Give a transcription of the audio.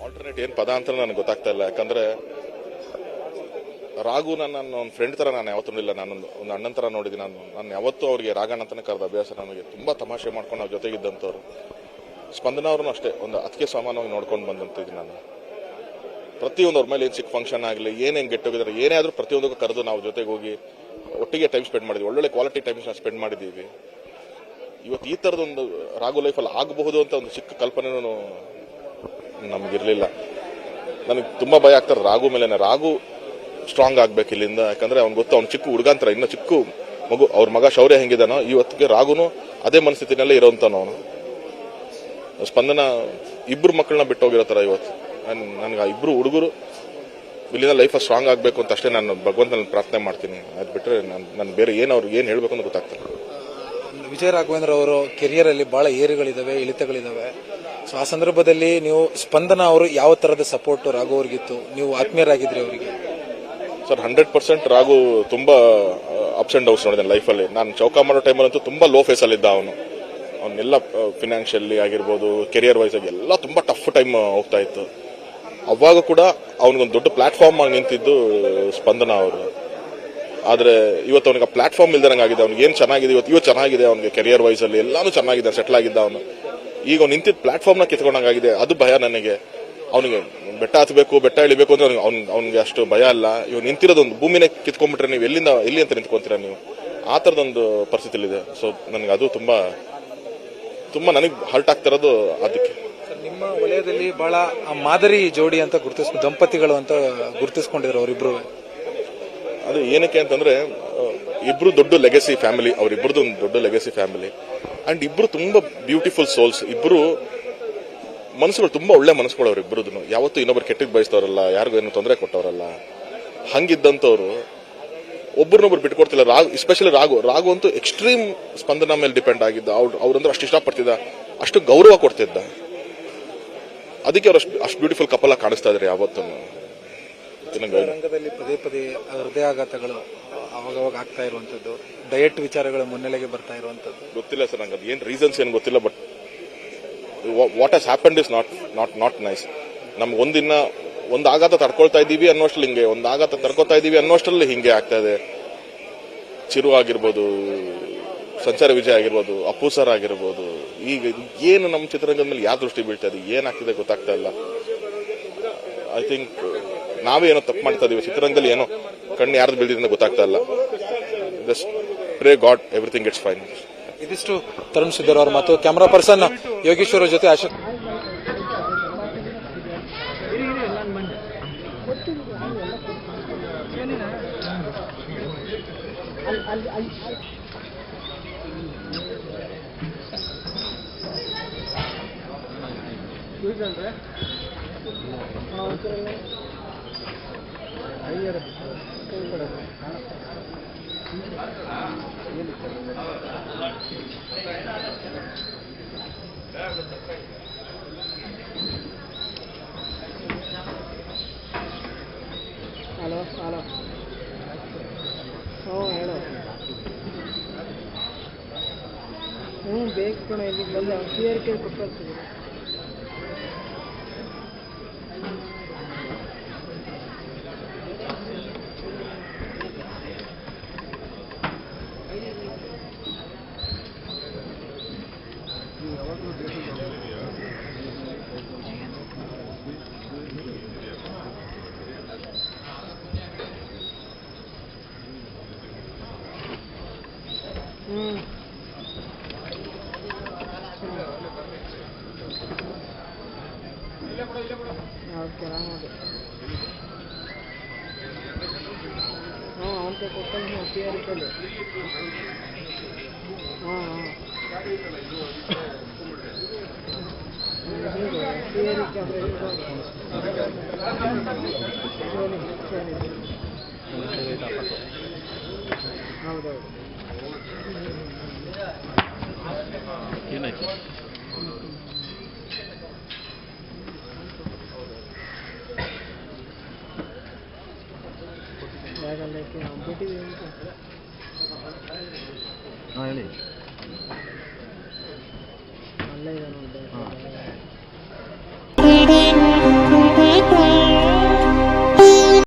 Alternate ಏನು ಪದ ಅಂತ ನನಗೆ ಗೊತ್ತಾಗ್ತಾ ಇಲ್ಲ. ಯಾಕಂದ್ರೆ ರಾಘು ನನ್ನ ಫ್ರೆಂಡ್ ತರ ನಾನು ಯಾವತ್ತೂ ಇಲ್ಲ. ನಾನು ಒಂದು ಅಣ್ಣನ ತರ ನೋಡಿದ್ದೀನಿ. ನಾನು ಯಾವತ್ತೂ ಅವ್ರಿಗೆ ರಾಘಣ್ಣ ಅಂತಾನೆ ಕರೆದ ಅಭ್ಯಾಸ ನನಗೆ. ತುಂಬಾ ತಮಾಷೆ ಮಾಡ್ಕೊಂಡು ಅವ್ರ ಜೊತೆಗಿದ್ದಂಥವ್ರು. ಸ್ಪಂದನ ಅವ್ರನ್ನೂ ಅಷ್ಟೇ ಒಂದು ಅದಕ್ಕೆ ಸಮಾನವಾಗಿ ನೋಡ್ಕೊಂಡು ಬಂದಂತಿದ್ದೀನಿ ನಾನು. ಪ್ರತಿಯೊಂದು ಅವ್ರ ಮೇಲೆ ಏನು ಸಿಕ್ಕ ಫಂಕ್ಷನ್ ಆಗಲಿ, ಏನೇನು ಗೆಟ್ ಹೋಗಿದ್ದಾರೆ, ಏನೇ ಆದರೂ ಪ್ರತಿಯೊಂದಕ್ಕೂ ಕರೆದು ನಾವು ಜೊತೆಗೆ ಹೋಗಿ ಒಟ್ಟಿಗೆ ಟೈಮ್ ಸ್ಪೆಂಡ್ ಮಾಡಿದ್ವಿ. ಒಳ್ಳೊಳ್ಳೆ ಕ್ವಾಲಿಟಿ ಟೈಮ್ ಸ್ಪೆಂಡ್ ಮಾಡಿದ್ದೀವಿ. ಇವತ್ತು ಈ ಥರದೊಂದು ರಾಘು ಲೈಫಲ್ಲಿ ಆಗಬಹುದು ಅಂತ ಒಂದು ಚಿಕ್ಕ ಕಲ್ಪನೆನೂ ನಮಗಿರಲಿಲ್ಲ. ನನಗೆ ತುಂಬ ಭಯ ಆಗ್ತಾರೆ ರಾಘು ಮೇಲೆ. ರಾಘು ಸ್ಟ್ರಾಂಗ್ ಆಗ್ಬೇಕು ಇಲ್ಲಿಂದ. ಯಾಕಂದ್ರೆ ಅವ್ನು ಗೊತ್ತು, ಅವ್ನು ಚಿಕ್ಕ ಹುಡುಗಂತರ, ಇನ್ನೂ ಚಿಕ್ಕ ಮಗು. ಅವ್ರ ಮಗ ಶೌರ್ಯ ಹೆಂಗಿದಾನೋ ಇವತ್ತಿಗೆ ರಾಘುನು ಅದೇ ಮನಸ್ಥಿತಿನಲ್ಲೇ ಇರೋಂತಾನು ಅವನು. ಸ್ಪಂದನ ಇಬ್ರು ಮಕ್ಕಳನ್ನ ಬಿಟ್ಟು ಹೋಗಿರೋ ಥರ ಇವತ್ತು. ನನಗೆ ಆ ಇಬ್ರು ಹುಡುಗರು ಇಲ್ಲಿಂದ ಲೈಫ್ ಸ್ಟ್ರಾಂಗ್ ಆಗಬೇಕು ಅಂತ ಅಷ್ಟೇ ನಾನು ಭಗವಂತನ ಪ್ರಾರ್ಥನೆ ಮಾಡ್ತೀನಿ. ಅದು ಬಿಟ್ಟರೆ ನಾನು ಬೇರೆ ಏನು ಅವ್ರಿಗೆ ಏನು ಹೇಳಬೇಕು ಅಂತ ಗೊತ್ತಾಗ್ತದೆ. ವಿಜಯ ರಾಘವೇಂದ್ರ ಅವರು ಕೆರಿಯರ್ ಅಲ್ಲಿ ಬಹಳ ಏರುಗಳಿದಾವೆ, ಇಳಿತಗಳಿದಾವೆ. ಸೊ ಆ ಸಂದರ್ಭದಲ್ಲಿ ನೀವು ಸ್ಪಂದನ ಅವರು ಯಾವ ತರದ ಸಪೋರ್ಟ್ ರಾಘು ಅವ್ರಿಗಿತ್ತು? ನೀವು ಆತ್ಮೀಯರಾಗಿದ್ರಿ ಅವರಿಗೆ? ಸರ್ 100% ರಾಘು ತುಂಬಾ ಅಪ್ಸ್ ಅಂಡ್ ಡೌನ್ಸ್ ನೋಡಿದ್ದಾನೆ ಲೈಫಲ್ಲಿ. ನಾನು ಚೌಕ ಮಾಡೋ ಟೈಮಲ್ಲಂತೂ ತುಂಬಾ ಲೋ ಫೇಸಲ್ಲಿದ್ದ ಅವನು. ಅವನ್ನೆಲ್ಲ ಫಿನಾನ್ಷಿಯಲಿ ಆಗಿರ್ಬೋದು, ಕೆರಿಯರ್ ವೈಸ್ ಆಗಿ ಎಲ್ಲ ತುಂಬಾ ಟಫ್ ಟೈಮ್ ಹೋಗ್ತಾ ಇತ್ತು. ಅವಾಗ ಕೂಡ ಅವನಿಗೊಂದು ದೊಡ್ಡ ಪ್ಲಾಟ್ಫಾರ್ಮ್ ಆಗಿ ನಿಂತಿದ್ದು ಸ್ಪಂದನ ಅವರು. ಆದ್ರೆ ಇವತ್ತು ಅವನಿಗೆ ಆ ಪ್ಲಾಟ್ಫಾರ್ಮ್ ಇಲ್ದಂಗೆ ಆಗಿದೆ. ಅವ್ನಿಗೆ ಏನು ಚೆನ್ನಾಗಿದೆ ಇವತ್ತು ಚೆನ್ನಾಗಿದೆ. ಅವನಿಗೆ ಕೆರಿಯರ್ ವೈಸ್ ಅಲ್ಲಿ ಎಲ್ಲಾನು ಚೆನ್ನಾಗಿದೆ, ಸೆಟ್ಲ್ ಆಗಿದ್ದ ಅವನು. ಈಗ ಅವ್ನು ನಿಂತಿದ್ದ ಪ್ಲಾಟ್ಫಾರ್ಮ್ ನ ಕಿತ್ಕೊಂಡಂಗಾಗಿದೆ. ಅದು ಭಯ ನನಗೆ. ಅವನಿಗೆ ಬೆಟ್ಟ ಹತ್ತಬೇಕು, ಬೆಟ್ಟ ಇಳಿಬೇಕು ಅಂದ್ರೆ ಅವ್ನಿಗೆ ಅಷ್ಟು ಭಯ ಅಲ್ಲ. ಇವ್ ನಿಂತಿರೋದೊಂದು ಭೂಮಿನೇ ಕಿತ್ಕೊಂಡ್ಬಿಟ್ರೆ ನೀವು ಎಲ್ಲಿ ಅಂತ ನಿಂತ್ಕೊಂತೀರಾ ನೀವು? ಆ ತರದೊಂದು ಪರಿಸ್ಥಿತಿಲಿದೆ. ಸೊ ನನಗೆ ಅದು ತುಂಬಾ ನನಗೆ ಹರ್ಟ್ ಆಗ್ತಿರೋದು ಅದಕ್ಕೆ. ನಿಮ್ಮ ವಲಯದಲ್ಲಿ ಬಹಳ ಮಾದರಿ ಜೋಡಿ ಅಂತ ದಂಪತಿಗಳು ಅಂತ ಗುರುತಿಸ್ಕೊಂಡಿದ್ರು ಅವರಿಬ್ರು. ಅದು ಏನಕ್ಕೆ ಅಂತಂದ್ರೆ ಇಬ್ರು ದೊಡ್ಡ ಲೆಗಸಿ ಫ್ಯಾಮಿಲಿ. ಅವರಿಬ್ಬರದು ಒಂದು ದೊಡ್ಡ ಲೆಗಸಿ ಫ್ಯಾಮಿಲಿ. ಅಂಡ್ ಇಬ್ರು ತುಂಬಾ ಬ್ಯೂಟಿಫುಲ್ ಸೋಲ್ಸ್. ಇಬ್ರು ಮನಸ್ಸುಗಳು ತುಂಬಾ ಒಳ್ಳೆ ಮನಸ್ಸುಗಳು ಅವರಿಬ್ಬರದು. ಯಾವತ್ತೂ ಇನ್ನೊಬ್ರು ಕೆಟ್ಟಿದ್ ಬಯಸ್ತವ್ರಲ್ಲ, ಯಾರಿಗೂ ಏನು ತೊಂದರೆ ಕೊಟ್ಟವರಲ್ಲ. ಹಂಗಿದ್ದಂಥವ್ರು ಒಬ್ಬರನ್ನೊಬ್ರು ಬಿಟ್ಕೊಡ್ತಿಲ್ಲ. ಎಸ್ಪೆಷಲಿ ರಾಘು ಅಂತೂ ಎಕ್ಸ್ಟ್ರೀಮ್ ಸ್ಪಂದನ ಮೇಲೆ ಡಿಪೆಂಡ್ ಆಗಿದ್ದ. ಅವ್ರಂದ್ರೆ ಅಷ್ಟು ಇಷ್ಟಪಡ್ತಿದ್ದ, ಅಷ್ಟು ಗೌರವ ಕೊಡ್ತಿದ್ದ. ಅದಕ್ಕೆ ಅವ್ರು ಅಷ್ಟು ಬ್ಯೂಟಿಫುಲ್ ಕಪಲ್ ಆಗಿ ಕಾಣಿಸ್ತಾ ಇದ್ದಾರೆ ಯಾವತ್ತೂ. ರಂಗದಲ್ಲಿ ಪದೇ ಪದೇ ಹೃದಯಾಘಾತಗಳು ಅವಾಗವಾಗ ಆಗ್ತಾ ಇರುವಂತದ್ದು, ಡಯಟ್ ವಿಚಾರಗಳು ಮುನ್ನೆಲೆಗೆ ಬರ್ತಾ ಇರುವಂತದ್ದು. ಗೊತ್ತಿಲ್ಲ ಸರ್ ನಂಗೆ, ಅದು ಏನ್ ರೀಸನ್ಸ್ ಏನು ಗೊತ್ತಿಲ್ಲ. But what has happened is not nice. ನಮ್ಗೆ ಒಂದು ಆಘಾತ ತಡ್ಕೊಳ್ತಾ ಇದ್ದೀವಿ ಅನ್ನೋಷ್ಟರಲ್ಲಿ ಹಿಂಗೆ, ಒಂದು ಆಘಾತ ತಡ್ಕೊಳ್ತಾ ಇದ್ದೀವಿ ಅನ್ನೋಷ್ಟರಲ್ಲಿ ಹಿಂಗೆ ಆಗ್ತಾ ಇದೆ. ಚಿರು ಆಗಿರ್ಬೋದು, ಸಂಚಾರ ವಿಜಯ್ ಆಗಿರ್ಬೋದು, ಅಪ್ಪು ಸರ್ ಆಗಿರ್ಬೋದು. ಈಗ ಏನು ನಮ್ಮ ಚಿತ್ರರಂಗದ ಮೇಲೆ ಯಾವ ದೃಷ್ಟಿ ಬೀಳ್ತಾ ಇದೆ, ಏನಾಗ್ತಿದೆ ಗೊತ್ತಾಗ್ತಾ ಇಲ್ಲ. ಐ ಥಿಂಕ್ ನಾವೇ ಏನೋ ತಪ್ಪು ಮಾಡ್ತಾ ಇದೀವಿ. ಚಿತ್ರರಂಗದಲ್ಲಿ ಏನೋ ಕಣ್ಣು ಯಾರ್ದು ಬೀಳ್ದಿದೆ ಗೊತ್ತಾಗ್ತಾ ಇಲ್ಲ. Just pray god everything gets fine. ಇದಿಷ್ಟು ತರುಣ್ ಸಿದ್ದರ್ ಅವರು ಮತ್ತು ಕ್ಯಾಮರಾ ಪರ್ಸನ್ ಯೋಗೇಶ್ವರ ಜೊತೆ ಅಶೋಕ್. ಹಲೋ ಹೇಳು. ಬೇಕು ಕಣ, ಇಲ್ಲಿಗೆ ಬಂದು ಕ್ಲಿಯರಿಕೆ ಕೊಟ್ಟಿರ್ತೀವಿ. ಓಕೆ ಆರಾಮದು. ಅವನಿಗೆ ಕೊಟ್ಟಂಗೆ ಕ್ಲಿಯರಿಕಲ್ಲಿ. ಕ್ಲಿಯರಿಕೆ ಹೌದೌದು. ಏನಾಯ್ತು? ಬಿಟ್ಟಿದ್ದೀವಿ ಅಂತ ಹೇಳಿ. ಅಲ್ಲೇ ಇದೆ